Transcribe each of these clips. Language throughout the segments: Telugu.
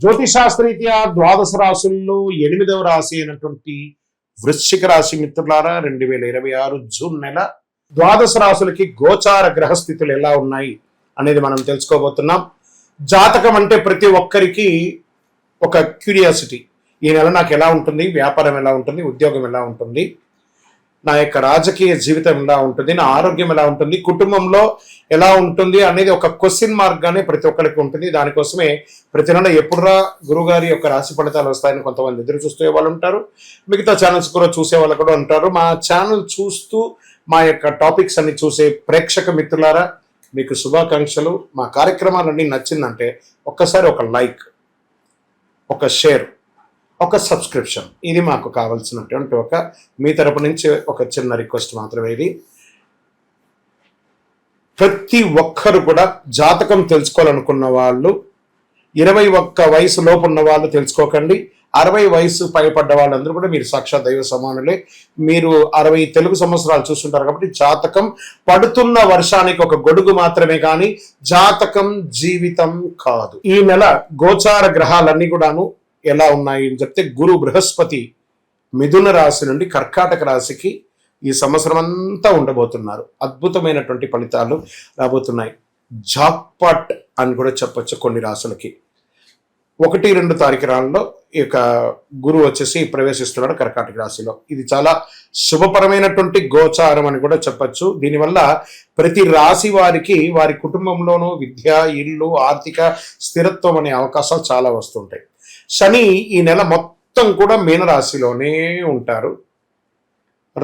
జ్యోతిషాస్త్రరీత్యా ద్వాదశ రాశుల్లో 8వ రాశి అయినటువంటి వృశ్చిక రాశి మిత్రులారా 2026 జూన్ నెల ద్వాదశ రాశులకి గోచార గ్రహస్థితులు ఎలా ఉన్నాయి అనేది మనం తెలుసుకోబోతున్నాం. జాతకం అంటే ప్రతి ఒక్కరికి ఒక క్యూరియాసిటీ. ఈ నెల నాకు ఎలా ఉంటుంది, వ్యాపారం ఎలా ఉంటుంది, ఉద్యోగం ఎలా ఉంటుంది, నా యొక్క రాజకీయ జీవితం ఎలా ఉంటుంది, నా ఆరోగ్యం ఎలా ఉంటుంది, కుటుంబంలో ఎలా ఉంటుంది అనేది ఒక క్వశ్చన్ మార్క్ గానే ప్రతి ఒక్కరికి ఉంటుంది. దానికోసమే ప్రతి నెల ఎప్పుడురా గురుగారి యొక్క రాశి ఫలితాలు వస్తాయని కొంతమంది ఎదురు చూసే వాళ్ళు ఉంటారు. మిగతా ఛానల్స్ కూడా చూసే వాళ్ళు కూడా ఉంటారు. మా ఛానల్ చూస్తూ మా యొక్క టాపిక్స్ అన్ని చూసే ప్రేక్షక మిత్రులారా మీకు శుభాకాంక్షలు. మా కార్యక్రమాలన్నీ నచ్చిందంటే ఒక్కసారి ఒక లైక్, ఒక షేర్, ఒక సబ్స్క్రిప్షన్, ఇది మాకు కావాల్సినటువంటి ఒక మీ తరపు నుంచి ఒక చిన్న రిక్వెస్ట్ మాత్రమే. ఇది ప్రతి ఒక్కరు కూడా జాతకం తెలుసుకోవాలనుకున్న వాళ్ళు 21 వయసు లోపు ఉన్న వాళ్ళు తెలుసుకోకండి. 60 వయసు పైపడ్డ వాళ్ళందరూ కూడా మీరు సాక్షాత్ దైవ సమానులే. మీరు 60 తెలుగు సంవత్సరాలు చూస్తుంటారు కాబట్టి జాతకం పడుతున్న వర్షానికి ఒక గొడుగు మాత్రమే కానీ జాతకం జీవితం కాదు. ఈ నెల గోచార గ్రహాలన్నీ కూడాను ఎలా ఉన్నాయి అని చెప్తే, గురు బృహస్పతి మిథున రాశి నుండి కర్కాటక రాశికి ఈ సంవత్సరం అంతా ఉండబోతున్నారు. అద్భుతమైనటువంటి ఫలితాలు రాబోతున్నాయి. జాక్పాట్ అని కూడా చెప్పొచ్చు కొన్ని రాశులకి. 1-2 తారీఖులలో ఈ యొక్క గురువు వచ్చేసి ప్రవేశిస్తున్నాడు కర్కాటక రాశిలో. ఇది చాలా శుభపరమైనటువంటి గోచారం అని కూడా చెప్పచ్చు. దీనివల్ల ప్రతి రాశి వారికి వారి కుటుంబంలోనూ విద్య, ఇల్లు, ఆర్థిక స్థిరత్వం అనే అవకాశాలు చాలా వస్తుంటాయి. శని ఈ నెల మొత్తం కూడా మీనరాశిలోనే ఉంటారు.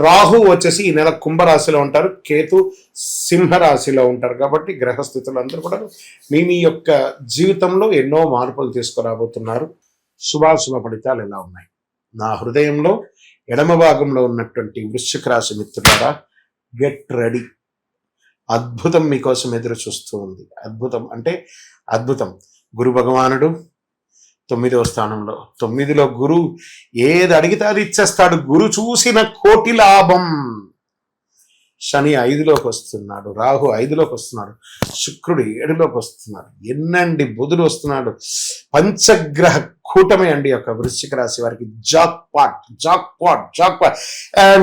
రాహు వచ్చేసి ఈ నెల కుంభరాశిలో ఉంటారు. కేతు సింహరాశిలో ఉంటారు. కాబట్టి గ్రహస్థితులు అందరూ కూడా మీ యొక్క జీవితంలో ఎన్నో మార్పులు తీసుకురాబోతున్నారు. శుభాశుభ ఫలితాలు ఎలా ఉన్నాయి? నా హృదయంలో ఎడమ భాగంలో ఉన్నటువంటి వృశ్చిక రాశి మిత్రులారా, గెట్ రెడీ. అద్భుతం మీకోసం ఎదురు చూస్తూ ఉంది. అద్భుతం అంటే అద్భుతం. గురు భగవానుడు 9వ స్థానంలో, 9లో గురు ఏది అడిగితే అది ఇచ్చేస్తాడు. గురు చూసిన కోటి లాభం. శని 5లోకి వస్తున్నాడు, రాహు 5లోకి వస్తున్నాడు, శుక్రుడు 7లోకి వస్తున్నాడు, ఎన్నండి బుధుడు వస్తున్నాడు. పంచగ్రహ కూటమి అండి యొక్క వృశ్చిక రాశి వారికి. Jackpot jackpot jackpot.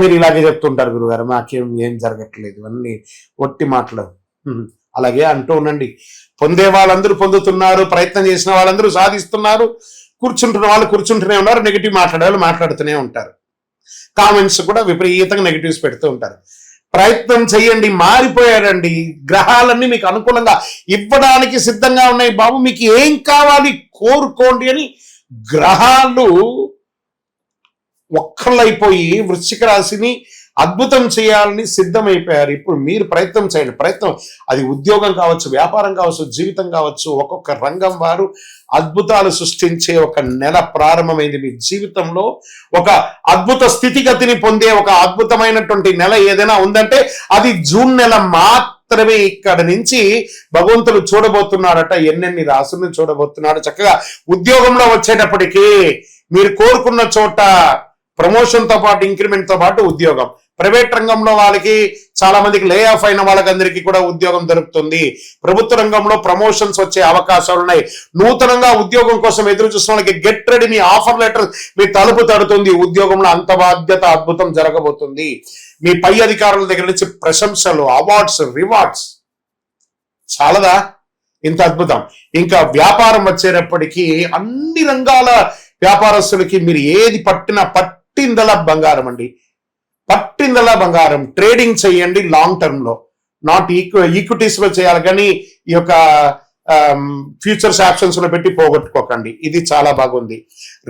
మీరు ఇలాగే చెప్తుంటారు గురుగారు, మాకేం జరగట్లేదు, అన్ని ఒట్టి మాటలు. అలాగే అంటూ ఉండండి. పొందే వాళ్ళందరూ పొందుతున్నారు, ప్రయత్నం చేసిన వాళ్ళందరూ సాధిస్తున్నారు, కూర్చుంటున్న వాళ్ళు కూర్చుంటూనే ఉన్నారు, నెగిటివ్ మాట్లాడే వాళ్ళు మాట్లాడుతూనే ఉంటారు, కామెంట్స్ కూడా విపరీతంగా నెగిటివ్స్ పెడుతూ ఉంటారు. ప్రయత్నం చెయ్యండి. మారిపోయారండి. గ్రహాలన్నీ మీకు అనుకూలంగా ఇవ్వడానికి సిద్ధంగా ఉన్నాయి. బాబు మీకు ఏం కావాలి కోరుకోండి అని గ్రహాలు ఒక్కళ్ళైపోయి వృశ్చిక రాశిని అద్భుతం చేయాలని సిద్ధమైపోయారు. ఇప్పుడు మీరు ప్రయత్నం చేయండి. ప్రయత్నం అది ఉద్యోగం కావచ్చు, వ్యాపారం కావచ్చు, జీవితం కావచ్చు. ఒక్కొక్క రంగం వారు అద్భుతాలు సృష్టించే ఒక నెల ప్రారంభమైంది. మీ జీవితంలో ఒక అద్భుత స్థితిగతిని పొందే ఒక అద్భుతమైనటువంటి నెల ఏదైనా ఉందంటే అది జూన్ నెల మాత్రమే. ఇక్కడ నుంచి భగవంతుడు చూడబోతున్నాడట, ఎన్నెన్ని రాసులను చూడబోతున్నాడు. చక్కగా ఉద్యోగంలో వచ్చేటప్పటికీ మీరు కోరుకున్న చోట ప్రమోషన్ తో పాటు ఇంక్రిమెంట్ తో పాటు ఉద్యోగం. ప్రైవేట్ రంగంలో వాళ్ళకి చాలా మందికి లే ఆఫ్ అయిన వాళ్ళకందరికీ కూడా ఉద్యోగం దొరుకుతుంది. ప్రభుత్వ రంగంలో ప్రమోషన్స్ వచ్చే అవకాశాలు ఉన్నాయి. నూతనంగా ఉద్యోగం కోసం ఎదురు చూసిన వాళ్ళకి గెట్ రెడీ. మీ ఆఫర్ లెటర్ మీ తలుపు తడుతుంది. ఉద్యోగంలో అంత బాధ్యత అద్భుతం జరగబోతుంది. మీ పై అధికారుల దగ్గర నుంచి ప్రశంసలు, అవార్డ్స్, రివార్డ్స్. చాలదా ఇంత అద్భుతం? ఇంకా వ్యాపారం వచ్చేటప్పటికీ అన్ని రంగాల వ్యాపారస్తులకి మీరు ఏది పట్టిందలా బంగారం అండి. పట్టిందలా బంగారం. ట్రేడింగ్ చేయండి లాంగ్ టర్మ్ లో, నాట్ ఈక్విటీస్ లో చేయాలి కానీ ఈ యొక్క ఫ్యూచర్స్ ఆప్షన్స్ లో పెట్టి పోగొట్టుకోకండి. ఇది చాలా బాగుంది.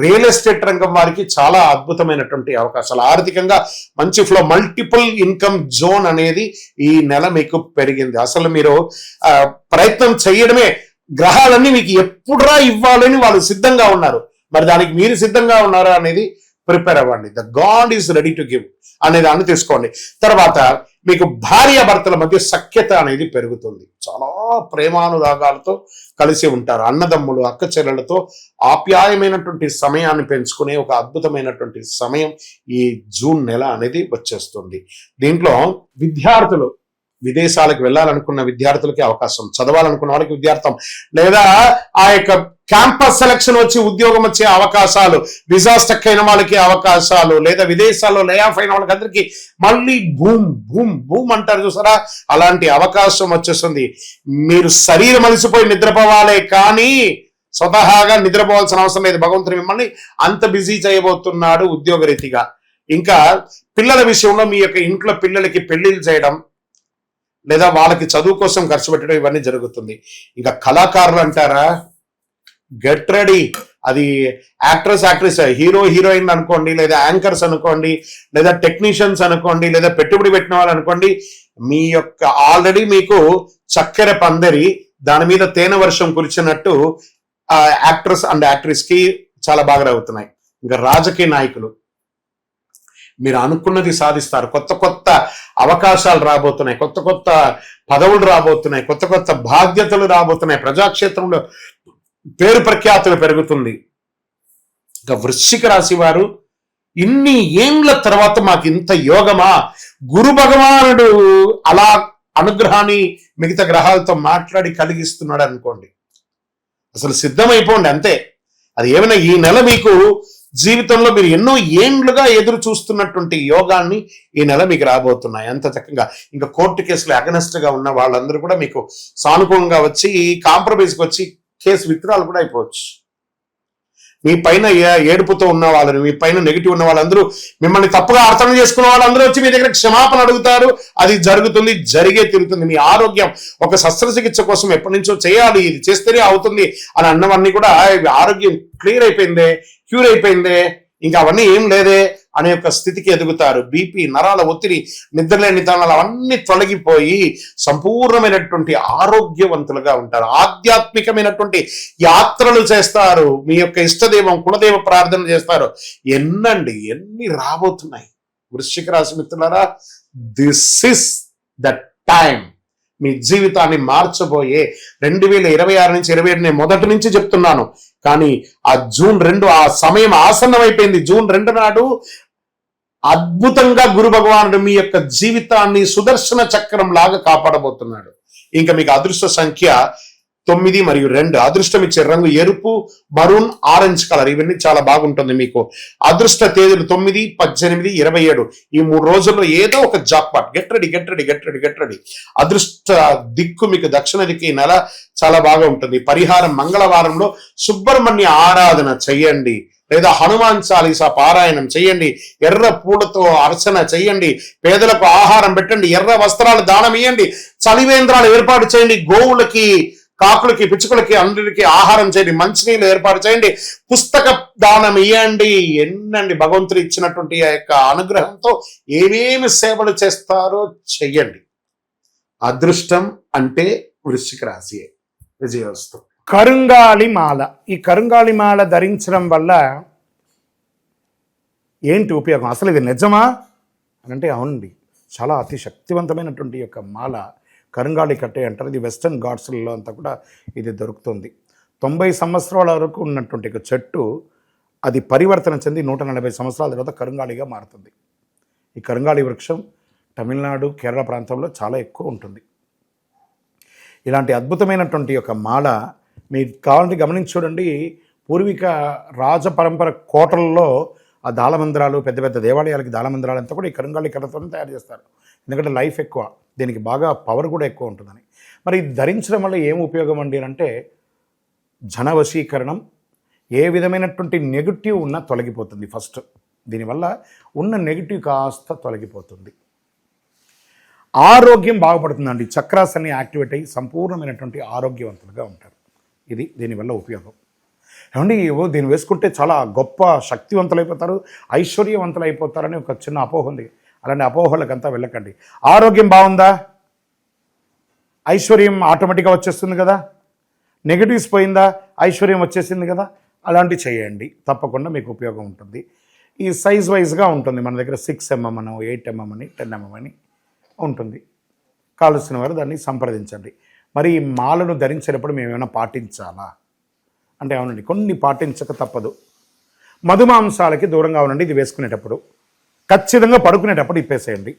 రియల్ ఎస్టేట్ రంగం వారికి చాలా అద్భుతమైనటువంటి అవకాశాలు. ఆర్థికంగా మంచి ఫ్లో, మల్టిపుల్ ఇన్కమ్ జోన్ అనేది ఈ నెల మీకు పెరిగింది. అసలు మీరు ప్రయత్నం చేయడమే. గ్రహాలన్నీ మీకు ఎప్పుడురా ఇవ్వాలని వాళ్ళు సిద్ధంగా ఉన్నారు. మరి దానికి మీరు సిద్ధంగా ఉన్నారా అనేది ప్రిపేర్ అవ్వండి. The God is ready to give అనే దాన్ని తీసుకోండి. తర్వాత మీకు భార్యాభర్తల మధ్య సఖ్యత అనేది పెరుగుతుంది. చాలా ప్రేమానురాగాలతో కలిసి ఉంటారు. అన్నదమ్ములు, అక్క చెల్లెలతో ఆప్యాయమైనటువంటి సమయాన్ని పెంచుకునే ఒక అద్భుతమైనటువంటి సమయం ఈ జూన్ నెల అనేది వచ్చేస్తుంది. దీంట్లో విద్యార్థులు విదేశాలకు వెళ్ళాలనుకున్న విద్యార్థులకి అవకాశం, చదవాలనుకున్న వాళ్ళకి విద్యార్థం, లేదా ఆ యొక్క క్యాంపస్ సెలక్షన్ వచ్చి ఉద్యోగం వచ్చే అవకాశాలు, విజా స్టక్ అయిన వాళ్ళకి అవకాశాలు, లేదా విదేశాల్లో లే ఆఫ్ అయిన వాళ్ళకి అందరికీ మళ్ళీ బూమ్ బూమ్ బూమ్ అంటారు చూసారా, అలాంటి అవకాశం వచ్చేస్తుంది. మీరు శరీరం అలసిపోయి నిద్రపోవాలే కానీ స్వతహాగా నిద్రపోవాల్సిన అవసరం లేదు. భగవంతుడు మిమ్మల్ని అంత బిజీ చేయబోతున్నాడు ఉద్యోగరీతిగా. ఇంకా పిల్లల విషయంలో మీ యొక్క ఇంట్లో పిల్లలకి పెళ్లిళ్ళు చేయడం, లేదా వాళ్ళకి చదువు కోసం ఖర్చు పెట్టడం, ఇవన్నీ జరుగుతుంది. ఇంకా కళాకారులు అంటారా, గెట్ రెడీ. అది యాక్ట్రెస్, హీరో హీరోయిన్ అనుకోండి, లేదా యాంకర్స్ అనుకోండి, లేదా టెక్నీషియన్స్ అనుకోండి, లేదా పెట్టుబడి పెట్టిన వాళ్ళు అనుకోండి, మీ యొక్క ఆల్రెడీ మీకు చక్కెర పందిరి దాని మీద తేనె వర్షం కురిచినట్టు యాక్ట్రెస్ అండ్ యాక్ట్రెస్ కి చాలా బాగా అవుతున్నాయి. ఇంకా రాజకీయ నాయకులు, మీరు అనుకున్నది సాధిస్తారు. కొత్త కొత్త అవకాశాలు రాబోతున్నాయి, కొత్త కొత్త పదవులు రాబోతున్నాయి, కొత్త కొత్త బాధ్యతలు రాబోతున్నాయి, ప్రజాక్షేత్రంలో పేరు ప్రఖ్యాతులు పెరుగుతుంది. ఇంకా వృశ్చిక రాశి వారు, ఇన్ని ఏండ్ల తర్వాత మాకు ఇంత యోగమా, గురు భగవానుడు అలా అనుగ్రహాన్ని మిగతా గ్రహాలతో మాట్లాడి కలిగిస్తున్నాడు అనుకోండి, అసలు సిద్ధమైపోండి అంతే. అది ఏమైనా ఈ నెల మీకు జీవితంలో మీరు ఎన్నో ఏండ్లుగా ఎదురు చూస్తున్నటువంటి యోగాన్ని ఈ నెల మీకు రాబోతున్నాయి అంత చక్కగా. ఇంకా కోర్టు కేసులు అగనెస్ట్ గా ఉన్న వాళ్ళందరూ కూడా మీకు సానుకూలంగా వచ్చి కాంప్రమైజ్కి వచ్చి కేసు విత్డ్రాల్ కూడా అయిపోవచ్చు. మీ పైన ఏడుపుతో ఉన్న వాళ్ళని, మీ పైన నెగిటివ్ ఉన్న వాళ్ళందరూ, మిమ్మల్ని తప్పుగా అర్థం చేసుకున్న వాళ్ళందరూ వచ్చి మీ దగ్గర క్షమాపణ అడుగుతారు. అది జరుగుతుంది, జరిగే తీరుతుంది. మీ ఆరోగ్యం ఒక శస్త్రచికిత్స కోసం ఎప్పటి నుంచో చేయాలి, ఇది చేస్తేనే అవుతుంది అని అన్నవన్నీ కూడా ఆరోగ్యం క్లియర్ అయిపోయిందే, క్యూర్ అయిపోయిందే, ఇంకా అవన్నీ ఏం లేదే అనే యొక్క స్థితికి ఎదుగుతారు. బీపీ, నరాల ఒత్తిడి, నిద్రలేని తనాలు అవన్నీ తొలగిపోయి సంపూర్ణమైనటువంటి ఆరోగ్యవంతులుగా ఉంటారు. ఆధ్యాత్మికమైనటువంటి యాత్రలు చేస్తారు. మీ యొక్క ఇష్టదైవం కులదైవ ప్రార్థన చేస్తారు. ఎన్ని రాబోతున్నాయి వృశ్చిక రాశి మిత్రులారా. This is the time. మీ జీవితాన్ని మార్చబోయే 2026 నుంచి 27 నేను మొదటి నుంచి చెప్తున్నాను, కానీ ఆ జూన్ 2 ఆ సమయం ఆసన్నమైపోయింది. జూన్ 2 నాడు అద్భుతంగా గురు భగవానుడు మీ యొక్క జీవితాన్ని సుదర్శన చక్రం లాగా కాపాడబోతున్నాడు. ఇంకా మీకు అదృష్ట సంఖ్య 9 మరియు 2. అదృష్టం ఇచ్చే రంగు ఎరుపు, మరూన్, ఆరెంజ్ కలర్. ఇవన్నీ చాలా బాగుంటుంది మీకు. అదృష్ట తేదీలు 9, 18, 27. ఈ 3 రోజుల్లో ఏదో ఒక జాక్పాట్. Get ready. అదృష్ట దిక్కు మీకు దక్షిణ దిక్కు. ఈ నెల చాలా బాగా ఉంటుంది. పరిహారం, మంగళవారంలో సుబ్రహ్మణ్య ఆరాధన చెయ్యండి, లేదా హనుమాన్ చాలీసా పారాయణం చేయండి, ఎర్ర పూలతో అర్చన చేయండి, పేదలకు ఆహారం పెట్టండి, ఎర్ర వస్త్రాలు దానం ఇవ్వండి, చలివేంద్రాలు ఏర్పాటు చేయండి, గోవులకి, కాకులకి, పిచ్చుకలకి అందరికి ఆహారం చేయండి, మంచినీళ్ళు ఏర్పాటు చేయండి, పుస్తక దానం ఇవ్వండి. ఎన్నండి భగవంతుడు ఇచ్చినటువంటి ఆ యొక్క అనుగ్రహంతో ఏమేమి సేవలు చేస్తారో చెయ్యండి. అదృష్టం అంటే వృశ్చిక రాశియే. విజయోస్తు. కరుంగాలి మాల. ఈ కరుంగాలి మాల ధరించడం వల్ల ఏంటి ఉపయోగం? అసలు ఇది నిజమా అని అంటే అవునండి, చాలా అతి శక్తివంతమైనటువంటి యొక్క మాల కరుంగాలి కట్టే అంటారు. ఇది వెస్టర్న్ ఘాట్స్లలో అంతా కూడా ఇది దొరుకుతుంది. 90 సంవత్సరాల వరకు ఉన్నటువంటి ఒక చెట్టు అది పరివర్తన చెంది 140 సంవత్సరాల తర్వాత కరుంగాలిగా మారుతుంది. ఈ కరుంగాలి వృక్షం తమిళనాడు, కేరళ ప్రాంతంలో చాలా ఎక్కువ ఉంటుంది. ఇలాంటి అద్భుతమైనటువంటి యొక్క మాల మీకు కావాలంటే గమనించి చూడండి. పూర్వీక రాజ పరంపర కోటల్లో ఆ దాళమందిరాలు, పెద్ద పెద్ద దేవాలయాలకి దాళమందిరాలు అంతా కూడా ఈ కరుంగాలి కర్రతోనే తయారు చేస్తారు. ఎందుకంటే లైఫ్ ఎక్కువ, దీనికి బాగా పవర్ కూడా ఎక్కువ ఉంటుందని. మరి ఇది ధరించడం వల్ల ఏం ఉపయోగం అండి అంటే, జన వశీకరణం, ఏ విధమైనటువంటి నెగిటివ్ ఉన్నా తొలగిపోతుంది. ఫస్ట్ దీనివల్ల ఉన్న నెగిటివ్ కాస్త తొలగిపోతుంది. ఆరోగ్యం బాగుపడుతుందండి. చక్రాస్ అన్ని యాక్టివేట్ అయ్యి సంపూర్ణమైనటువంటి ఆరోగ్యవంతులుగా ఉంటారు. ఇది దీనివల్ల ఉపయోగం. ఏమండి, దీన్ని వేసుకుంటే చాలా గొప్ప శక్తివంతులైపోతారు, ఐశ్వర్యవంతులు అయిపోతారని ఒక చిన్న అపోహ ఉంది. అలాంటి అపోహలకంతా వెళ్ళకండి. ఆరోగ్యం బాగుందా, ఐశ్వర్యం ఆటోమేటిక్గా వచ్చేస్తుంది కదా. నెగిటివ్స్ పోయిందా, ఐశ్వర్యం వచ్చేసింది కదా. అలాంటివి చేయండి, తప్పకుండా మీకు ఉపయోగం ఉంటుంది. ఈ సైజ్ వైజ్గా ఉంటుంది. మన దగ్గర 6mm అని, 8mm అని, 10mm అని ఉంటుంది. కావలసిన వారు దాన్ని సంప్రదించండి. మరి ఈ మాలను ధరించేటప్పుడు మేము ఏమైనా పాటించాలా అంటే అవునండి, కొన్ని పాటించక తప్పదు. మధుమాంసాలకి దూరంగా ఉండండి. ఇది వేసుకునేటప్పుడు ఖచ్చితంగా పడుకునేటప్పుడు ఇప్పేసేయండి.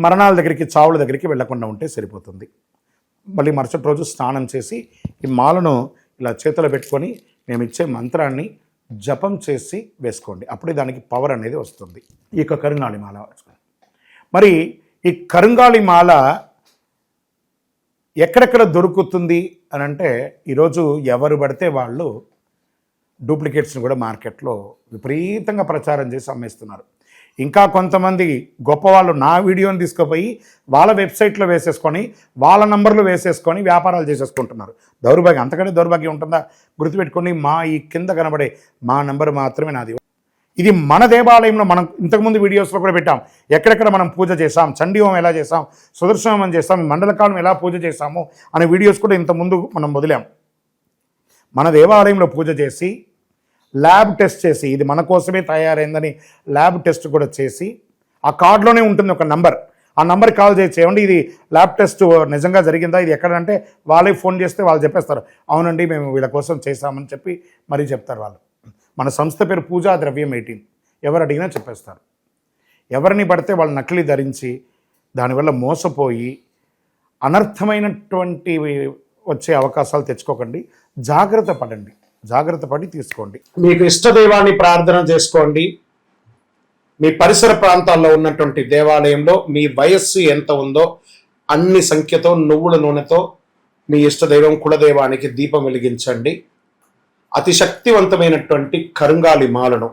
మరణాల దగ్గరికి, చావుల దగ్గరికి వెళ్లకుండా ఉంటే సరిపోతుంది. మళ్ళీ మరుసటి రోజు స్నానం చేసి ఈ మాలను ఇలా చేతిలో పెట్టుకొని మేము ఇచ్చే మంత్రాన్ని జపం చేసి వేసుకోండి. అప్పుడే దానికి పవర్ అనేది వస్తుంది. ఈ యొక్క కరుంగాళి మాల. మరి ఈ కరుంగాళి మాల ఎక్కడెక్కడ దొరుకుతుంది అని అంటే, ఈరోజు ఎవరు పడితే వాళ్ళు డూప్లికేట్స్ని కూడా మార్కెట్లో విపరీతంగా ప్రచారం చేసి అమ్మేస్తున్నారు. ఇంకా కొంతమంది గొప్పవాళ్ళు నా వీడియోని తీసుకుపోయి వాళ్ళ వెబ్సైట్లో వేసేసుకొని వాళ్ళ నంబర్లు వేసేసుకొని వ్యాపారాలు చేసేసుకుంటున్నారు. దౌర్భాగ్యం, అంతకంటే దౌర్భాగ్యం ఉంటుందా? గుర్తుపెట్టుకొని మా ఈ కింద కనబడే మా నంబర్ మాత్రమే నాది. ఇది మన దేవాలయంలో మనం ఇంతకుముందు వీడియోస్లో కూడా పెట్టాం. ఎక్కడెక్కడ మనం పూజ చేసాం, చండీ హోమం ఎలా చేసాం, సుదర్శన హోమం చేసాం, మండలకాలం ఎలా పూజ చేసాము అనే వీడియోస్ కూడా ఇంతకుముందు మనం వదిలాం. మన దేవాలయంలో పూజ చేసి ల్యాబ్ టెస్ట్ చేసి ఇది మన కోసమే తయారైందని ల్యాబ్ టెస్ట్ కూడా చేసి ఆ కార్డులోనే ఉంటుంది ఒక నంబర్. ఆ నంబర్కి కాల్ చేసి ఏమండి ఇది ల్యాబ్ టెస్ట్ నిజంగా జరిగిందా, ఇది ఎక్కడంటే వాళ్ళే ఫోన్ చేస్తే వాళ్ళు చెప్పేస్తారు, అవునండి మేము వీళ్ళ కోసం చేశామని చెప్పి మరీ చెప్తారు వాళ్ళు. మన సంస్థ పేరు పూజా ద్రవ్యం 18. ఎవరు అడిగినా చెప్పేస్తారు. ఎవరిని పడితే వాళ్ళు నకిలీ ధరించి దానివల్ల మోసపోయి అనర్థమైనటువంటి వచ్చే అవకాశాలు తెచ్చుకోకండి. జాగ్రత్త పడండి, జాగ్రత్త పడి తీసుకోండి. మీకు ఇష్టదైవాన్ని ప్రార్థన చేసుకోండి. మీ పరిసర ప్రాంతాల్లో ఉన్నటువంటి దేవాలయంలో మీ వయస్సు ఎంత ఉందో అన్ని సంఖ్యతో నువ్వుల నూనెతో మీ ఇష్టదైవం కులదైవానికి దీపం వెలిగించండి. అతి శక్తివంతమైనటువంటి కరుంగాళి మాలను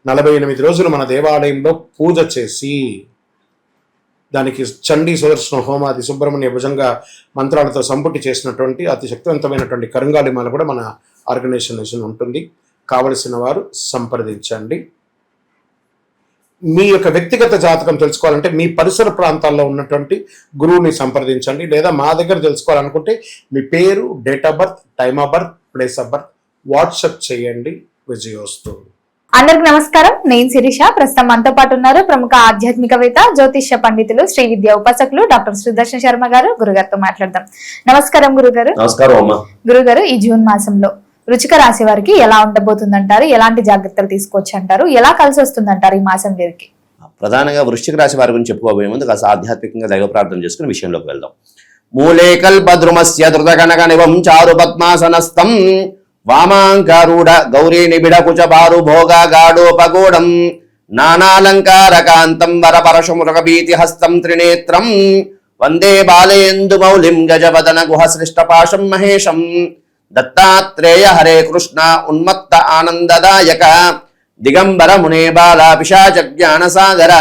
48 రోజులు మన దేవాలయంలో పూజ చేసి దానికి చండీ సుదర్శన హోమాది సుబ్రహ్మణ్య భుజంగా మంత్రాలతో సంపుటి చేసినటువంటి అతి శక్తివంతమైనటువంటి కరుంగాళి మాల కూడా మన ఆర్గనైజేషన్ ఉంటుంది. కావలసిన వారు సంప్రదించండి. మీ యొక్క వ్యక్తిగత జాతకం తెలుసుకోవాలంటే మీ పరిసర ప్రాంతాల్లో ఉన్నటువంటి గురువుని సంప్రదించండి. లేదా మా దగ్గర తెలుసుకోవాలనుకుంటే మీ పేరు, date of birth, time of birth, place of birth WhatsApp చేయండి. విజయోస్తు. అందరికి నమస్కారం. నేను శిరీష. ప్రస్తుతం మనతో పాటు ఉన్నారు ప్రముఖ ఆధ్యాత్మికవేత్త, జ్యోతిష్య పండితులు, శ్రీ విద్యా ఉపాసకులు డాక్టర్ సుదర్శన శర్మ గారు. గురుగారితో మాట్లాడదాం. నమస్కారం గురుగారు. నమస్కారం అమ్మా. గురుగారు, ఈ జూన్ మాసంలో వృశ్చిక రాశి వారికి ఎలా ఉండబోతుందంటారు? ఎలాంటి జాగ్రత్తలు తీసుకోవచ్చు అంటారు? ఎలా కలిసి వస్తుందంటారు ఈ మాసం వీరికి? ప్రధానంగా వృశ్చిక రాశి వారి గురించి చెప్పుకోబోయే ముందు కాస్త ఆధ్యాత్మికంగా దైవ ప్రార్థన చేసుకుని విషయంలోకి వెళ్దాం. మూలే కల్పద్రుమస్య ధృతగణగ నివం చారు పద్మాసనస్థం వామాంకారూఢ గౌరీ నిబిడ కుచ బారు భోగా గాఢోపగూఢం నానాలంకారకాంతం వరపరశుమురగభీతి హస్తం త్రినేత్రం వందే బాలేందు మౌలిం గజవదన గుహ సృష్టపాశం మహేశం దత్తాత్రేయ హరే కృష్ణ ఉన్మత్త ఆనందదాయక దిగంబర మునే బాల పిశాచ జ్ఞాన సాగర.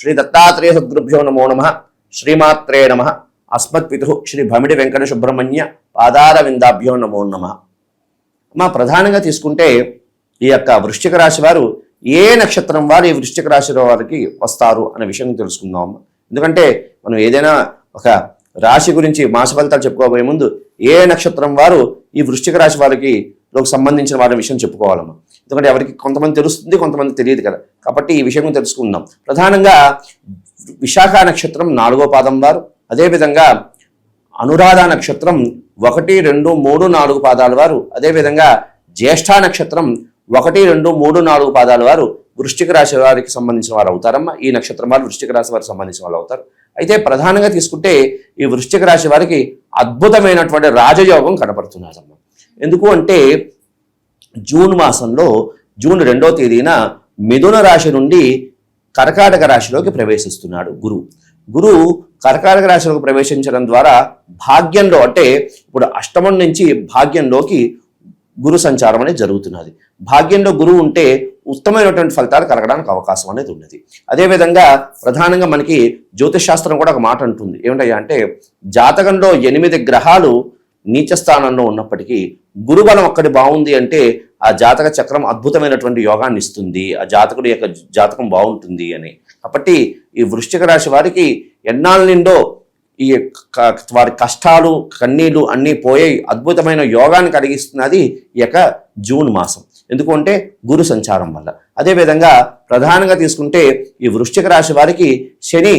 శ్రీ దత్తాత్రేయ సద్గురుభ్యో నమో నమః. శ్రీమాత్రే నమః. అస్మత్పితు శ్రీ భమిడి వెంకట సుబ్రహ్మణ్య పాదార విందాభ్యో నమో నమః. మా ప్రధానంగా తీసుకుంటే ఈ యొక్క వృశ్చిక రాశి వారు ఏ నక్షత్రం వారు ఈ వృశ్చిక రాశి వారికి వస్తారు అనే విషయం తెలుసుకుందాం. ఎందుకంటే మనం ఏదైనా ఒక రాశి గురించి మాస ఫలితాలు చెప్పుకోబోయే ముందు ఏ నక్షత్రం వారు ఈ వృశ్చిక రాశి వారికి సంబంధించిన వారి విషయం చెప్పుకోవాలమ్మా. ఎందుకంటే ఎవరికి కొంతమంది తెలుస్తుంది, కొంతమంది తెలియదు కదా. కాబట్టి ఈ విషయం తెలుసుకుందాం. ప్రధానంగా విశాఖ నక్షత్రం 4వ పాదం వారు, అదేవిధంగా అనురాధ నక్షత్రం 1, 2, 3, 4 పాదాల వారు, అదేవిధంగా జ్యేష్ఠ నక్షత్రం 1, 2, 3, 4 పాదాల వారు వృశ్చిక రాశి వారికి సంబంధించిన వారు అవుతారమ్మా. ఈ నక్షత్రం వారు వృశ్చిక రాశి వారికి సంబంధించిన వాళ్ళు అవుతారు. అయితే ప్రధానంగా తీసుకుంటే ఈ వృశ్చిక రాశి వారికి అద్భుతమైనటువంటి రాజయోగం కనపడుతున్నారమ్మా. ఎందుకు అంటే జూన్ మాసంలో జూన్ 2వ తేదీన మిథున రాశి నుండి కర్కాటక రాశిలోకి ప్రవేశిస్తున్నాడు గురువు కర్కాటక రాశిలోకి ప్రవేశించడం ద్వారా భాగ్యంలో, అంటే ఇప్పుడు అష్టమం నుంచి భాగ్యంలోకి గురు సంచారం అనేది జరుగుతున్నది. భాగ్యంలో గురువు ఉంటే ఉత్తమమైనటువంటి ఫలితాలు కలగడానికి అవకాశం అనేది ఉన్నది. అదేవిధంగా ప్రధానంగా మనకి జ్యోతిష్ శాస్త్రం కూడా ఒక మాట అంటుంది. ఏమిటయ్యా అంటే జాతకంలో 8 గ్రహాలు నీచ స్థానంలో ఉన్నప్పటికీ గురుబలం ఒక్కటి బాగుంది అంటే ఆ జాతక చక్రం అద్భుతమైనటువంటి యోగాన్ని ఇస్తుంది, ఆ జాతకుడి యొక్క జాతకం బాగుంటుంది అని. కాబట్టి ఈ వృశ్చిక రాశి వారికి ఎన్నాళ్ళ నిండో ఈ వారి కష్టాలు కన్నీళ్లు అన్నీ పోయి అద్భుతమైన యోగాన్ని కలిగిస్తున్నది ఈ యొక్క జూన్ మాసం. ఎందుకంటే గురు సంచారం వల్ల. అదేవిధంగా ప్రధానంగా తీసుకుంటే ఈ వృశ్చిక రాశి వారికి శని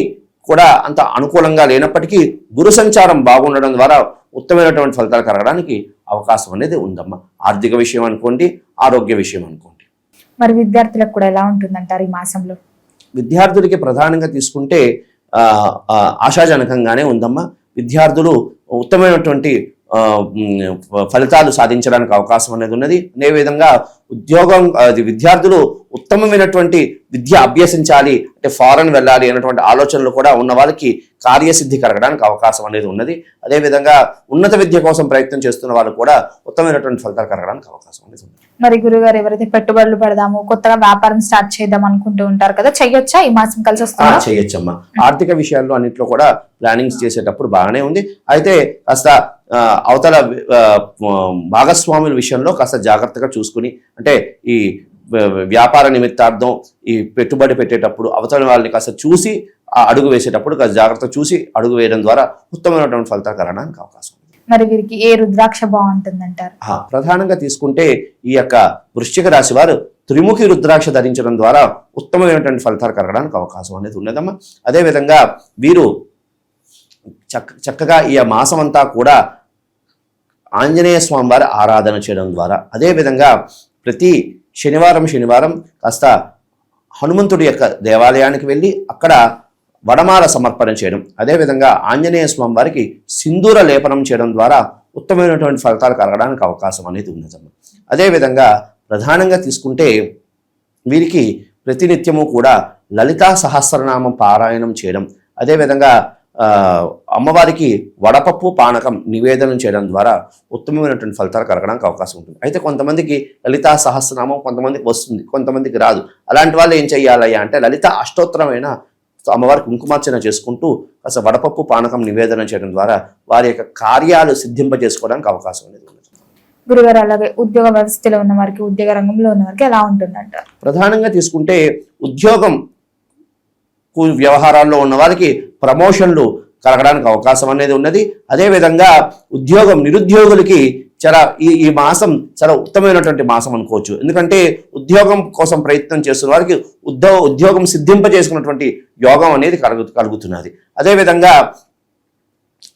కూడా అంత అనుకూలంగా లేనప్పటికీ గురు సంచారం బాగుండడం ద్వారా ఉత్తమమైనటువంటి ఫలితాలు కలగడానికి అవకాశం అనేది ఉందమ్మా. ఆర్థిక విషయం అనుకోండి, ఆరోగ్య విషయం అనుకోండి. మరి విద్యార్థులకు కూడా ఎలా ఉంటుందంటారు ఈ మాసంలో? విద్యార్థులకి ప్రధానంగా తీసుకుంటే ఆశాజనకంగానే ఉందమ్మా. విద్యార్థులు ఉత్తమమైనటువంటి ఫలితాలు సాధించడానికి అవకాశం అనేది ఉన్నది. అదేవిధంగా విద్యార్థులు ఉత్తమమైనటువంటి విద్య అభ్యసించాలి అంటే ఫారెన్ వెళ్ళాలి అనేటువంటి ఆలోచనలు కూడా ఉన్న వాళ్ళకి కార్యసిద్ధి కలగడానికి అవకాశం అనేది ఉన్నది. అదేవిధంగా ఉన్నత విద్య కోసం ప్రయత్నం చేస్తున్న వాళ్ళు కూడా ఉత్తమమైనటువంటి ఫలితాలు కలగడానికి అవకాశం అనేది ఉంది. మరి గురుగారు, ఎవరైతే పెట్టుబడులు పెడదాము, కొత్తగా వ్యాపారం స్టార్ట్ చేద్దాం అనుకుంటూ ఉంటారు కదా, చెయ్యొచ్చా? ఈ మాసం కలిసి వస్తుందా? చేయొచ్చమ్మా. ఆర్థిక విషయాల్లో అన్నింటిలో కూడా ప్లానింగ్స్ చేసేటప్పుడు బాగానే ఉంది. అయితే కాస్త అవతల భాగస్వాముల విషయంలో కాస్త జాగ్రత్తగా చూసుకుని, అంటే ఈ వ్యాపార నిమిత్తార్థం ఈ పెట్టుబడి పెట్టేటప్పుడు అవతల వాళ్ళని కాస్త చూసి అడుగు వేసేటప్పుడు కాస్త జాగ్రత్త చూసి అడుగు వేయడం ద్వారా ఉత్తమమైనటువంటి ఫలితాలు కలగడానికి అవకాశం ఉంది. మరి వీరికి ఏ రుద్రాక్ష బాగుంటుందంటారు? ప్రధానంగా తీసుకుంటే ఈ యొక్క వృశ్చిక రాశి వారు త్రిముఖి రుద్రాక్ష ధరించడం ద్వారా ఉత్తమమైనటువంటి ఫలితాలు కలగడానికి అవకాశం అనేది ఉన్నదమ్మా. అదేవిధంగా వీరు చక్కగా ఈ మాసం అంతా కూడా ఆంజనేయ స్వామి వారి ఆరాధన చేయడం ద్వారా, అదేవిధంగా ప్రతి శనివారం కాస్త హనుమంతుడి యొక్క దేవాలయానికి వెళ్ళి అక్కడ వడమాల సమర్పణ చేయడం, అదేవిధంగా ఆంజనేయ స్వామి వారికి సింధూర లేపనం చేయడం ద్వారా ఉత్తమమైనటువంటి ఫలితాలు కలగడానికి అవకాశం అనేది ఉన్నదమ్మా. అదేవిధంగా ప్రధానంగా తీసుకుంటే వీరికి ప్రతినిత్యము కూడా లలితా సహస్రనామం పారాయణం చేయడం, అదేవిధంగా అమ్మవారికి వడపప్పు పానకం నివేదనం చేయడం ద్వారా ఉత్తమమైనటువంటి ఫలితాలు కలగడానికి అవకాశం ఉంటుంది. అయితే కొంతమందికి లలితా సహస్రనామం కొంతమందికి వస్తుంది, కొంతమందికి రాదు. అలాంటి వాళ్ళు ఏం చెయ్యాలయ్యా అంటే లలిత అష్టోత్తరమైన అమ్మవారికి కుంకుమార్చన చేసుకుంటూ కాస్త వడపప్పు పానకం నివేదన చేయడం ద్వారా వారి యొక్క కార్యాలు సిద్ధింపజేసుకోవడానికి అవకాశం అనేది ఉంది. గురుగారు, అలాగే ఉద్యోగ వ్యవస్థలో ఉన్న వారికి, ఉద్యోగ రంగంలో ఉన్న వారికి ఎలా ఉంటుందంటారు? ప్రధానంగా తీసుకుంటే ఉద్యోగం వ్యవహారాల్లో ఉన్న వారికి ప్రమోషన్లు కలగడానికి అవకాశం అనేది ఉన్నది. అదేవిధంగా నిరుద్యోగులకి చాలా ఈ మాసం చాలా ఉత్తమమైనటువంటి మాసం అనుకోవచ్చు. ఎందుకంటే ఉద్యోగం కోసం ప్రయత్నం చేస్తున్న వారికి ఉద్యోగం సిద్ధింపజేసుకున్నటువంటి యోగం అనేది కలుగుతున్నది. అదేవిధంగా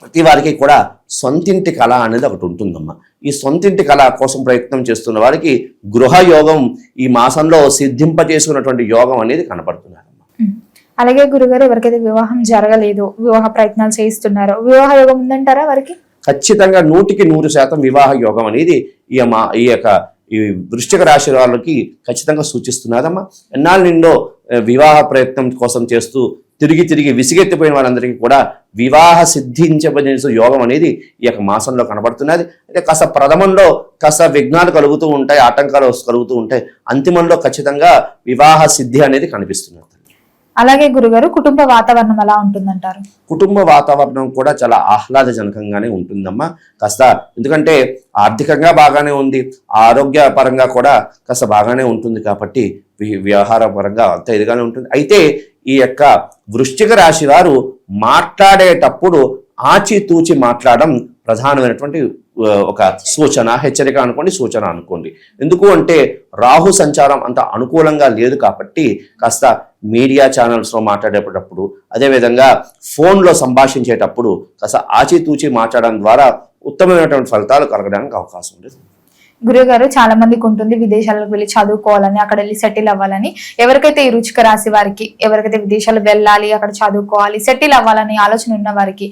ప్రతి వారికి కూడా సొంతింటి కళ అనేది ఒకటి ఉంటుందమ్మా. ఈ సొంతింటి కళ కోసం ప్రయత్నం చేస్తున్న వారికి గృహ యోగం ఈ మాసంలో సిద్ధింపజేసుకున్నటువంటి యోగం అనేది కనపడుతున్నది. అలాగే గురుగారు, ఎవరికైతే వివాహం జరగలేదు, వివాహ ప్రయత్నాలు చేయిస్తున్నారో, వివాహ యోగం ఉందంటారా వారికి? ఖచ్చితంగా 100% వివాహ యోగం అనేది ఈ వృశ్చిక రాశి వాళ్ళకి ఖచ్చితంగా సూచిస్తున్నదమ్మా. ఎన్నాళ్ళ నిండో వివాహ ప్రయత్నం కోసం చేస్తూ తిరిగి విసిగెత్తిపోయిన వాళ్ళందరికీ కూడా వివాహ సిద్ధించబడే యోగం అనేది ఈ యొక్క మాసంలో కనబడుతున్నది. అయితే కాస్త ప్రథమంలో కాస్త విఘ్నాలు కలుగుతూ ఉంటాయి, ఆటంకాలు కలుగుతూ ఉంటాయి. అంతిమంలో ఖచ్చితంగా వివాహ సిద్ధి అనేది కనిపిస్తున్నది. అలాగే గురుగారు, కుటుంబ వాతావరణం ఎలా ఉంటుందంటారు? కుటుంబ వాతావరణం కూడా చాలా ఆహ్లాదజనకంగానే ఉంటుందమ్మా. కాస్త ఎందుకంటే ఆర్థికంగా బాగానే ఉంది, ఆరోగ్యపరంగా కూడా కాస్త బాగానే ఉంటుంది కాబట్టి వ్యవహార పరంగా అంత ఇదిగానే ఉంటుంది. అయితే ఈ యొక్క వృశ్చిక రాశి వారు మాట్లాడేటప్పుడు ఆచితూచి మాట్లాడడం ప్రధానమైనటువంటి ఒక సూచన, హెచ్చరిక అనుకోండి, సూచన అనుకోండి. ఎందుకు అంటే రాహు సంచారం అంత అనుకూలంగా లేదు కాబట్టి కాస్త మీడియా ఛానల్స్లో మాట్లాడేటప్పుడు, అదేవిధంగా ఫోన్లో సంభాషించేటప్పుడు కాస్త ఆచితూచి మాట్లాడడం ద్వారా ఉత్తమమైనటువంటి ఫలితాలు కలగడానికి అవకాశం ఉంది. గురుగారు, చాలా మందికి ఉంటుంది విదేశాలకు వెళ్ళి చదువుకోవాలని, అక్కడ వెళ్ళి సెటిల్ అవ్వాలని. ఎవరికైతే ఈ వృశ్చిక రాశి వారికి, ఎవరికైతే విదేశాలు వెళ్ళాలి, అక్కడ చదువుకోవాలి, సెటిల్ అవ్వాలని ఆలోచన ఉన్న వారికి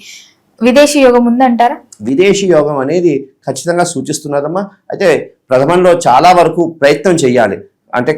విదేశీ యోగం ఉందంటారా? విదేశీ యోగం అనేది ఖచ్చితంగా సూచిస్తున్నదమ్మా. అయితే ప్రథమంలో చాలా వరకు ప్రయత్నం చేయాలి. అంటే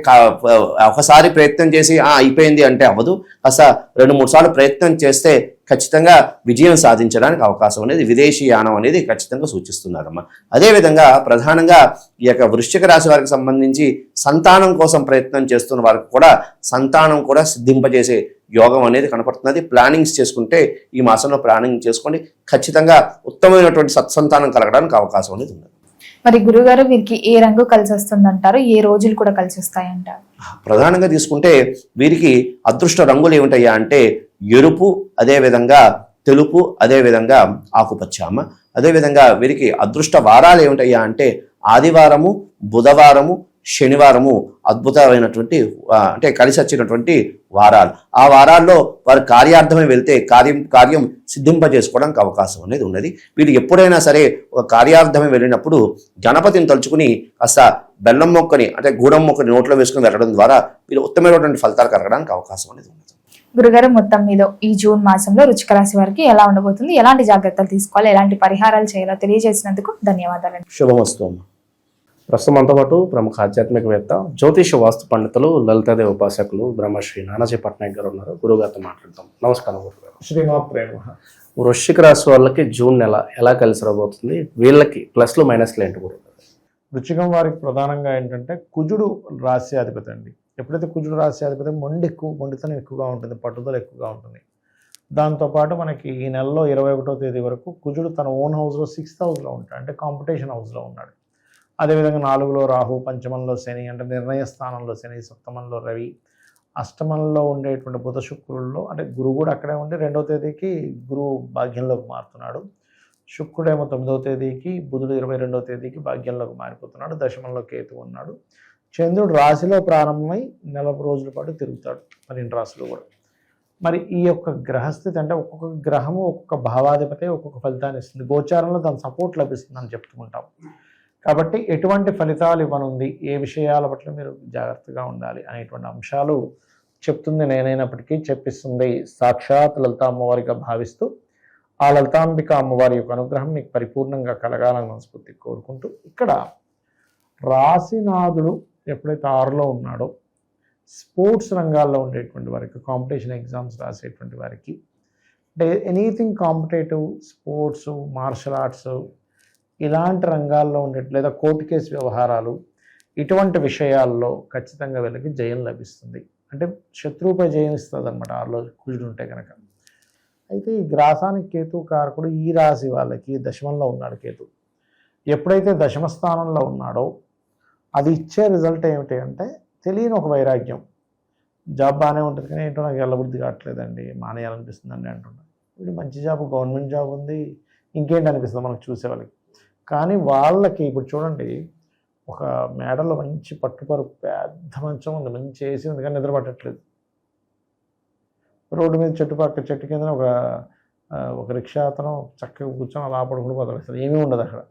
ఒకసారి ప్రయత్నం చేసి అయిపోయింది అంటే అవ్వదు. కాస్త 2-3 సార్లు ప్రయత్నం చేస్తే ఖచ్చితంగా విజయం సాధించడానికి అవకాశం అనేది విదేశీ యానం అనేది ఖచ్చితంగా సూచిస్తున్నారమ్మా. అదేవిధంగా ప్రధానంగా ఈ యొక్క వృశ్చిక రాశి వారికి సంబంధించి సంతానం కోసం ప్రయత్నం చేస్తున్న వారికి కూడా సంతానం కూడా సిద్ధింపజేసే యోగం అనేది కనపడుతున్నది. ప్లానింగ్స్ చేసుకుంటే ఈ మాసంలో ప్లానింగ్ చేసుకోండి, ఖచ్చితంగా ఉత్తమమైనటువంటి సత్సంతానం కలగడానికి అవకాశం అనేది ఉంది. మరి గురుగారు, వీరికి ఏ రంగు కలిసి వస్తుంది అంటారు? ఏ రోజులు కూడా కలిసి వస్తాయంటారు? ప్రధానంగా తీసుకుంటే వీరికి అదృష్ట రంగులు ఏమిటయ్యా అంటే ఎరుపు, అదేవిధంగా తెలుపు, అదేవిధంగా ఆకుపచ్చ. అదేవిధంగా వీరికి అదృష్ట వారాలు ఏమిటయ్యా అంటే ఆదివారము, బుధవారము, శనివారము అద్భుతమైనటువంటి అంటే కలిసి వచ్చినటువంటి వారాలు. ఆ వారాల్లో వారు కార్యార్థమై వెళ్తే కార్యం సిద్ధింపజేసుకోవడానికి అవకాశం అనేది ఉన్నది. వీళ్ళు ఎప్పుడైనా సరే ఒక కార్యార్థమై వెళ్ళినప్పుడు గణపతిని తలుచుకుని కాస్త బెల్లం మొక్కని అంటే గూడం మొక్కని నోట్లో వేసుకుని వెళ్ళడం ద్వారా వీళ్ళు ఉత్తమమైనటువంటి ఫలితాలు కలగడానికి అవకాశం అనేది ఉన్నది. గురుగారు, మొత్తం మీద ఈ జూన్ మాసంలో వృశ్చిక రాశి వారికి ఎలా ఉండబోతుంది, ఎలాంటి జాగ్రత్తలు తీసుకోవాలి, ఎలాంటి పరిహారాలు చేయాలో తెలియజేసినందుకు ధన్యవాదాలు. శుభమస్తు. ప్రస్తుతం మనతో పాటు ప్రముఖ ఆధ్యాత్మికవేత్త, జ్యోతిష వాస్తు పండితులు, లలితాదేవి ఉపాసకులు బ్రహ్మశ్రీ నానాజీ పట్నాయక్ గారు ఉన్నారు. గురుగారితో మాట్లాడతాం. నమస్కారం గురుగారు. శ్రీమాత్రే నమః. వృశ్చిక రాశి వాళ్ళకి జూన్ నెల ఎలా కలిసి రాబోతుంది, వీళ్ళకి ప్లస్లు మైనస్లు ఏంటి గురుగారు? వృశ్చికం వారికి ప్రధానంగా ఏంటంటే కుజుడు రాశ్యాధిపతి అండి. ఎప్పుడైతే కుజుడు రాశ్యాధిపతి మొండితనం ఎక్కువగా ఉంటుంది, పట్టుదల ఎక్కువగా ఉంటుంది. దాంతోపాటు మనకి ఈ నెలలో 21వ తేదీ వరకు కుజుడు తన ఓన్ హౌస్లో 6th హౌస్లో ఉంటాడు, అంటే కాంపిటీషన్ హౌస్లో ఉన్నాడు. అదేవిధంగా 4లో రాహు, పంచమంలో శని అంటే నిర్ణయ స్థానంలో శని, సప్తమంలో రవి, అష్టమంలో ఉండేటువంటి బుధ శుక్రుల్లో అంటే గురువు కూడా అక్కడే ఉండి 2వ తేదీకి గురువు భాగ్యంలోకి మారుతున్నాడు. శుక్రుడేమో 9వ తేదీకి, బుధుడు 22వ తేదీకి భాగ్యంలోకి మారిపోతున్నాడు. దశమంలో కేతు ఉన్నాడు. చంద్రుడు రాశిలో ప్రారంభమై 40 రోజుల పాటు తిరుగుతాడు 12 రాశులు కూడా. మరి ఈ యొక్క గ్రహస్థితి అంటే ఒక్కొక్క గ్రహము ఒక్కొక్క భావాధిపతి ఒక్కొక్క ఫలితాన్ని ఇస్తుంది. గోచారంలో దాని సపోర్ట్ లభిస్తుందని చెప్తుంటాం. కాబట్టి ఎటువంటి ఫలితాలు ఇవ్వనుంది, ఏ విషయాల పట్ల మీరు జాగ్రత్తగా ఉండాలి అనేటువంటి అంశాలు చెప్తుంది నేనైనప్పటికీ చెప్పిస్తుంది సాక్షాత్ లలితా అమ్మవారిగా భావిస్తూ ఆ లలితాంబిక అమ్మవారి యొక్క అనుగ్రహం మీకు పరిపూర్ణంగా కలగాలని మనస్ఫూర్తి కోరుకుంటూ, ఇక్కడ రాశినాథుడు ఎప్పుడైతే 6లో ఉన్నాడో స్పోర్ట్స్ రంగాల్లో ఉండేటువంటి వారికి, కాంపిటీషన్ ఎగ్జామ్స్ రాసేటువంటి వారికి, అంటే anything competitive, sports, martial arts ఇలాంటి రంగాల్లో ఉండే లేదా కోర్టు కేసు వ్యవహారాలు ఇటువంటి విషయాల్లో ఖచ్చితంగా వీళ్ళకి జయం లభిస్తుంది. అంటే శత్రువుపై జయం ఇస్తుంది అనమాట 6లో కుజుడు ఉంటే కనుక. అయితే ఈ గ్రాసానికి కేతు కారకుడు ఈ రాశి వాళ్ళకి దశమంలో ఉన్నాడు కేతు. ఎప్పుడైతే దశమ స్థానంలో ఉన్నాడో అది ఇచ్చే రిజల్ట్ ఏమిటి అంటే తెలియని ఒక వైరాగ్యం. జాబ్ బాగానే ఉంటుంది కానీ ఏంటో నాకు వెళ్ళబుద్ధి కావట్లేదండి, మానేయాలనిపిస్తుందండి అంటున్నాను. ఇది మంచి జాబ్, గవర్నమెంట్ జాబ్ ఉంది, ఇంకేంటి అనిపిస్తుంది మనకు చూసేవాళ్ళకి. కానీ వాళ్ళకి ఇప్పుడు చూడండి, ఒక మేడలో మంచి పట్టుపరుపు పెద్ద మంచం ఉంది, మంచి ఏసీ ఉంది, కానీ నిద్ర పట్టట్లేదు. రోడ్డు మీద చెట్టు కింద ఒక రిక్షా అతను చక్కగా కూర్చొని అలా పడుకుని పోతాడు. అసలు ఏమీ ఉండదు అక్కడ.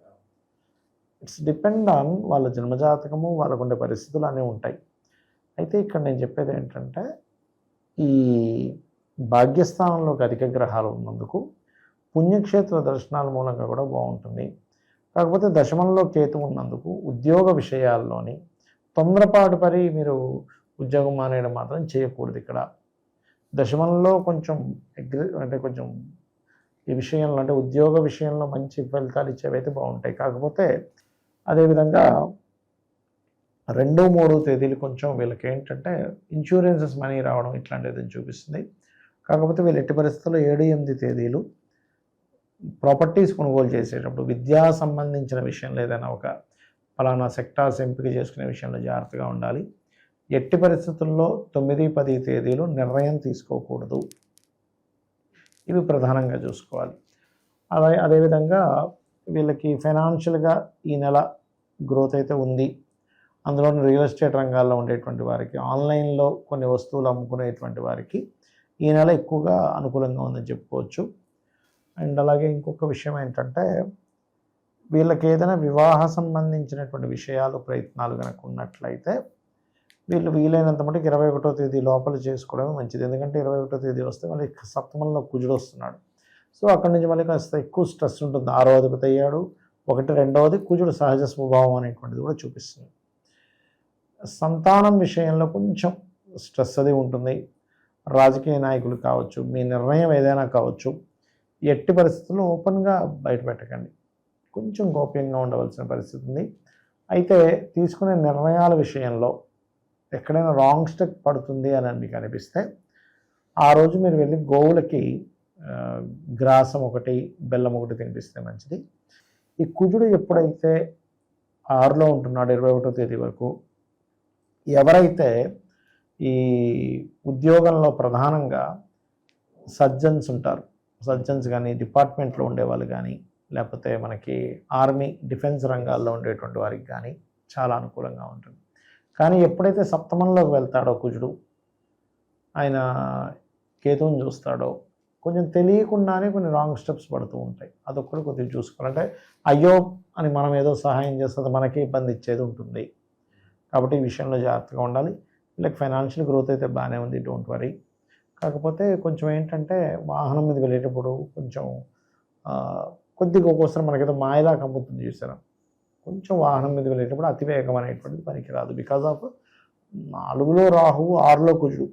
ఇట్స్ డిపెండ్ ఆన్ వాళ్ళ జన్మజాతకము, వాళ్ళకు ఉండే పరిస్థితులు అనేవి ఉంటాయి. అయితే ఇక్కడ నేను చెప్పేది ఏంటంటే ఈ భాగ్యస్థానంలోకి అధిక గ్రహాలు ఉన్నందుకు పుణ్యక్షేత్ర దర్శనాల మూలంగా కూడా బాగుంటుంది. కాకపోతే దశమంలో కేతు ఉన్నందుకు ఉద్యోగ విషయాల్లోని తొందరపాటు పడి మీరు ఉద్యోగం మానేయడం మాత్రం చేయకూడదు. ఇక్కడ దశమంలో కొంచెం అంటే కొంచెం ఈ విషయంలో అంటే ఉద్యోగ విషయంలో మంచి ఫలితాలు ఇచ్చేవైతే బాగుంటాయి. కాకపోతే అదేవిధంగా 2, 3 తేదీలు కొంచెం వీళ్ళకి ఏంటంటే ఇన్సూరెన్సెస్ మనీ రావడం ఇట్లాంటిది చూపిస్తుంది. కాకపోతే వీళ్ళు ఎట్టి పరిస్థితుల్లో 7, 8 తేదీలు ప్రాపర్టీస్ కొనుగోలు చేసేటప్పుడు విద్యా సంబంధించిన విషయంలో ఏదైనా ఒక ఫలానా సెక్టార్స్ ఎంపిక చేసుకునే విషయంలో జాగ్రత్తగా ఉండాలి. ఎట్టి పరిస్థితుల్లో 9, 10 తేదీలు నిర్ణయం తీసుకోకూడదు. ఇవి ప్రధానంగా చూసుకోవాలి. అదేవిధంగా వీళ్ళకి ఫైనాన్షియల్గా ఈ నెల గ్రోత్ అయితే ఉంది. అందులో రియల్ ఎస్టేట్ రంగాల్లో ఉండేటువంటి వారికి, ఆన్లైన్లో కొన్ని వస్తువులు అమ్ముకునేటువంటి వారికి ఈ నెల ఎక్కువగా అనుకూలంగా ఉందని చెప్పుకోవచ్చు. అండ్ అలాగే ఇంకొక విషయం ఏంటంటే వీళ్ళకి ఏదైనా వివాహ సంబంధించినటువంటి విషయాలు ప్రయత్నాలు కనుక ఉన్నట్లయితే వీళ్ళు వీలైనంత మటుకు 21వ తేదీ లోపల చేసుకోవడమే మంచిది. ఎందుకంటే 21వ తేదీ వస్తే మళ్ళీ సప్తమంలో కుజుడు వస్తున్నాడు. సో అక్కడి నుంచి మళ్ళీ కాస్త ఎక్కువ స్ట్రెస్ ఉంటుంది. 6వ అధిపతి అయ్యాడు. 1, 2వది కుజుడు సహజ స్వభావం అనేటువంటిది కూడా చూపిస్తుంది. సంతానం విషయంలో కొంచెం స్ట్రెస్ అది ఉంటుంది. రాజకీయ నాయకులు కావచ్చు, మీ నిర్ణయం ఏదైనా కావచ్చు, ఎట్టి పరిస్థితుల్లో ఓపెన్గా బయట పెట్టకండి. కొంచెం గోప్యంగా ఉండవలసిన పరిస్థితి ఉంది. అయితే తీసుకునే నిర్ణయాల విషయంలో ఎక్కడైనా రాంగ్ స్టెప్ పడుతుంది అని మీకు అనిపిస్తే ఆ రోజు మీరు వెళ్ళి గోవులకి గ్రాసం 1, బెల్లం 1 తినిపిస్తే మంచిది. ఈ కుజుడు ఎప్పుడైతే 6లో ఉంటున్నాడు 21వ తేదీ వరకు, ఎవరైతే ఈ ఉద్యోగంలో ప్రధానంగా సర్జన్స్ ఉంటారు, సర్జన్స్ కానీ డిపార్ట్మెంట్లో ఉండేవాళ్ళు కానీ లేకపోతే మనకి ఆర్మీ డిఫెన్స్ రంగాల్లో ఉండేటువంటి వారికి కానీ చాలా అనుకూలంగా ఉంటుంది. కానీ ఎప్పుడైతే సప్తమంలోకి వెళ్తాడో కుజుడు, ఆయన కేతువుని చూస్తాడో కొంచెం తెలియకుండానే కొన్ని రాంగ్ స్టెప్స్ పడుతూ ఉంటాయి. అదొక్కటి కొద్దిగా చూసుకోవాలంటే అయ్యో అని మనం ఏదో సహాయం చేస్తే మనకి ఇబ్బంది ఇచ్చేది ఉంటుంది. కాబట్టి ఈ విషయంలో జాగ్రత్తగా ఉండాలి. వీళ్ళకి ఫైనాన్షియల్ గ్రోత్ అయితే బాగానే ఉంది, డోంట్ వరీ. కాకపోతే కొంచెం ఏంటంటే వాహనం మీద వెళ్ళేటప్పుడు కొంచెం కొద్దిగా ఒక్కోసారి మనకేదో మాయలా కమ్ముతుంది చూసారా, కొంచెం వాహనం మీద వెళ్ళేటప్పుడు అతివేగం అనేటువంటిది పనికిరాదు. బికాజ్ ఆఫ్ 4లో రాహువు 6లో కుజుడు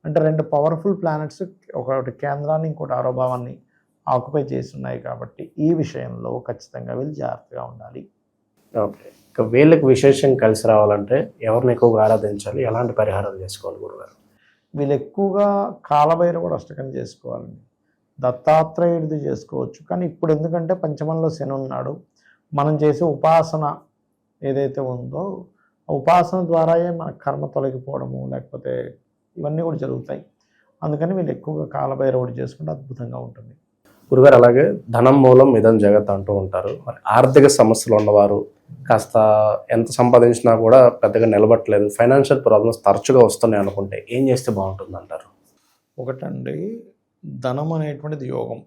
అంటే 2 పవర్ఫుల్ ప్లానెట్స్ ఒకటి కేంద్రాన్ని ఇంకోటి ఆరో భావాన్ని ఆక్యుపై చేసి ఉన్నాయి. కాబట్టి ఈ విషయంలో ఖచ్చితంగా వీళ్ళు జాగ్రత్తగా ఉండాలి. ఓకే, ఇక వీళ్ళకి విశేషం కలిసి రావాలంటే ఎవరిని ఎక్కువగా ఆరాధించాలి, ఎలాంటి పరిహారాలు చేసుకోవాలి గురుగారు? వీళ్ళు ఎక్కువగా కాలభైరవుడు అష్టకం చేసుకోవాలండి. దత్తాత్రేయుడిది చేసుకోవచ్చు. కానీ ఇప్పుడు ఎందుకంటే పంచమంలో శని ఉన్నాడు, మనం చేసే ఉపాసన ఏదైతే ఉందో ఆ ఉపాసన ద్వారాయే మన కర్మ తొలగిపోవడము లేకపోతే ఇవన్నీ కూడా జరుగుతాయి. అందుకని వీళ్ళు ఎక్కువగా కాలభైరవుడు చేసుకుంటే అద్భుతంగా ఉంటుంది. గురుగారు, అలాగే ధనం మూలం ఇదం జగత్ అంటూ ఉంటారు. మరి ఆర్థిక సమస్యలు ఉన్నవారు కాస్త ఎంత సంపాదించినా కూడా పెద్దగా నిలబట్టలేదు, ఫైనాన్షియల్ ప్రాబ్లమ్స్ తరచుగా వస్తున్నాయి అనుకుంటే ఏం చేస్తే బాగుంటుంది అంటారు? ఒకటండి, ధనం అనేటువంటిది యోగం.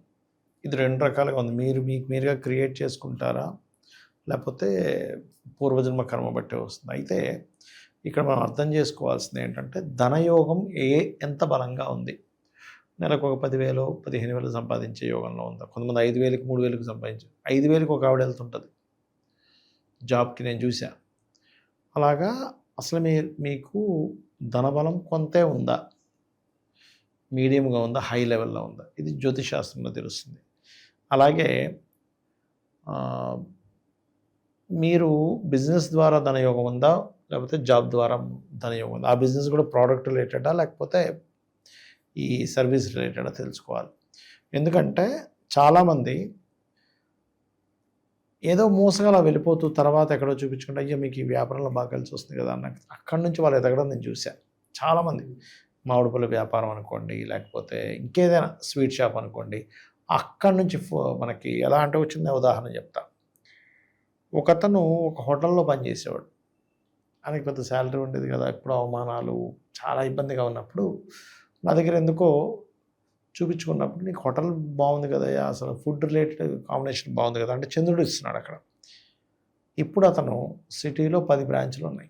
ఇది 2 రకాలుగా ఉంది. మీకు మీరుగా క్రియేట్ చేసుకుంటారా లేకపోతే పూర్వజన్మ కర్మ బట్టి వస్తుంది. అయితే ఇక్కడ మనం అర్థం చేసుకోవాల్సింది ఏంటంటే ధనయోగం ఎంత బలంగా ఉంది. నెలకు ఒక 10,000 15,000 సంపాదించే యోగంలో ఉందా, కొంతమంది 5,000 3,000 సంపాదించారు. 5,000 ఒక ఆవిడ వెళ్తుంటుంది జాబ్కి, నేను చూసా. అలాగా అసలు మీకు ధనబలం కొంతే ఉందా, మీడియంగా ఉందా, హై లెవెల్లో ఉందా, ఇది జ్యోతిషాస్త్రంలో తెలుస్తుంది. అలాగే మీరు బిజినెస్ ద్వారా ధనయోగం ఉందా లేకపోతే జాబ్ ద్వారా ధనయోగం ఉందా, ఆ బిజినెస్ కూడా ప్రోడక్ట్ రిలేటెడా లేకపోతే ఈ సర్వీస్ రిలేటెడా తెలుసుకోవాలి. ఎందుకంటే చాలామంది ఏదో మోసగా వెళ్ళిపోతూ తర్వాత ఎక్కడో చూపించుకుంటే అయ్యో మీకు ఈ వ్యాపారంలో బాగా కలిసి వస్తుంది కదా అన్న, అక్కడి నుంచి వాళ్ళు ఎదగడం నేను చూశాను. చాలామంది మామిడి పళ్ళ వ్యాపారం అనుకోండి లేకపోతే ఇంకేదైనా స్వీట్ షాప్ అనుకోండి, అక్కడి నుంచి మనకి ఎలా అంటే వచ్చిందే ఉదాహరణ చెప్తా. ఒకతను ఒక హోటల్లో పనిచేసేవాడు, ఆయనకి పెద్ద శాలరీ ఉండేది కదా, ఎప్పుడు అవమానాలు, చాలా ఇబ్బందిగా ఉన్నప్పుడు నా దగ్గర ఎందుకో చూపించుకున్నప్పుడు నీకు హోటల్ బాగుంది కదా, అసలు ఫుడ్ రిలేటెడ్ కాంబినేషన్ బాగుంది కదా అంటే చంద్రుడు ఇస్తున్నాడు అక్కడ. ఇప్పుడు అతను సిటీలో 10 బ్రాంచ్లు ఉన్నాయి,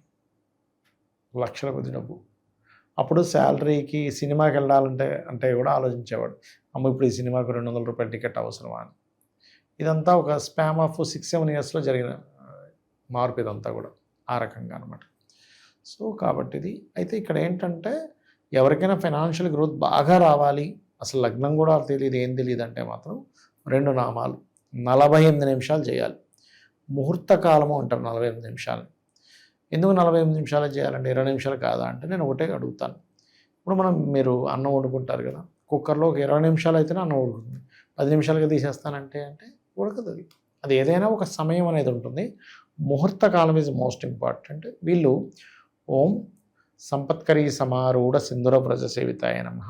లక్షల కొద్ది డబ్బు. అప్పుడు శాలరీకి సినిమాకి వెళ్ళాలంటే కూడా ఆలోచించేవాడు, అమ్మ ఇప్పుడు ఈ సినిమాకు 200 రూపాయల టికెట్ అవసరమా అని. ఇదంతా ఒక స్పామ్ ఆఫ్ 6-7 ఇయర్స్లో జరిగిన మార్పు ఇదంతా కూడా ఆ రకంగా అనమాట. సో కాబట్టి ఇది అయితే ఇక్కడ ఏంటంటే ఎవరికైనా ఫైనాన్షియల్ గ్రోత్ బాగా రావాలి, అసలు లగ్నం కూడా తెలియదు ఏం తెలియదు అంటే మాత్రం 2 నామాలు 48 నిమిషాలు చేయాలి. ముహూర్త కాలము అంటారు 48 నిమిషాలు. ఎందుకు 48 నిమిషాలు చేయాలంటే 20 నిమిషాలు కాదా అంటే నేను ఒకటే అడుగుతాను. ఇప్పుడు మీరు అన్నం వండుకుంటారు కదా, కుక్కర్లో ఒక 20 నిమిషాలు అయితేనే అన్నం ఉడుకుతుంది. 10 నిమిషాలుగా తీసేస్తానంటే ఉడకదు. అది ఏదైనా ఒక సమయం అనేది ఉంటుంది. ముహూర్త కాలం ఈజ్ మోస్ట్ ఇంపార్టెంట్. వీళ్ళు ఓం సంపత్కరీ సమారూఢ సింధుర వ్రజ సేవితాయ నమః,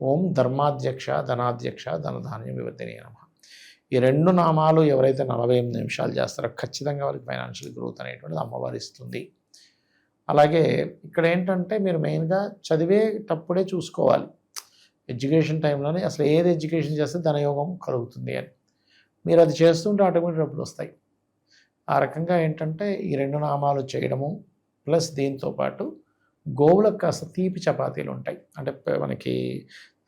ఓం ధర్మాధ్యక్ష ధనాధ్యక్ష ధనధాన్యం వివర్ధిని నమః. ఈ 2 నామాలు ఎవరైతే 48 నిమిషాలు చేస్తారో ఖచ్చితంగా వాళ్ళకి ఫైనాన్షియల్ గ్రోత్ అనేటువంటిది అమ్మవారు ఇస్తుంది. అలాగే ఇక్కడ ఏంటంటే మీరు మెయిన్గా చదివేటప్పుడే చూసుకోవాలి, ఎడ్యుకేషన్ టైంలోనే అసలు ఏది ఎడ్యుకేషన్ చేస్తే ధనయోగం కలుగుతుంది అని. మీరు అది చేస్తుంటే ఆటోమేటిక్ డబ్బులు వస్తాయి. ఆ రకంగా ఏంటంటే ఈ 2 నామాలు చేయడము ప్లస్ దీంతో పాటు గోవులకు కాస్త తీపి చపాతీలు ఉంటాయి, అంటే మనకి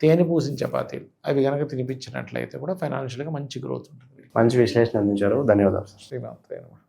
తేనె పూసిన చపాతీలు, అవి కనుక తినిపించినట్లయితే కూడా ఫైనాన్షియల్గా మంచి గ్రోత్ ఉంటుంది. మంచి విశ్లేషణ అందించారు, ధన్యవాదాలు. శ్రీమాత్రే నమః.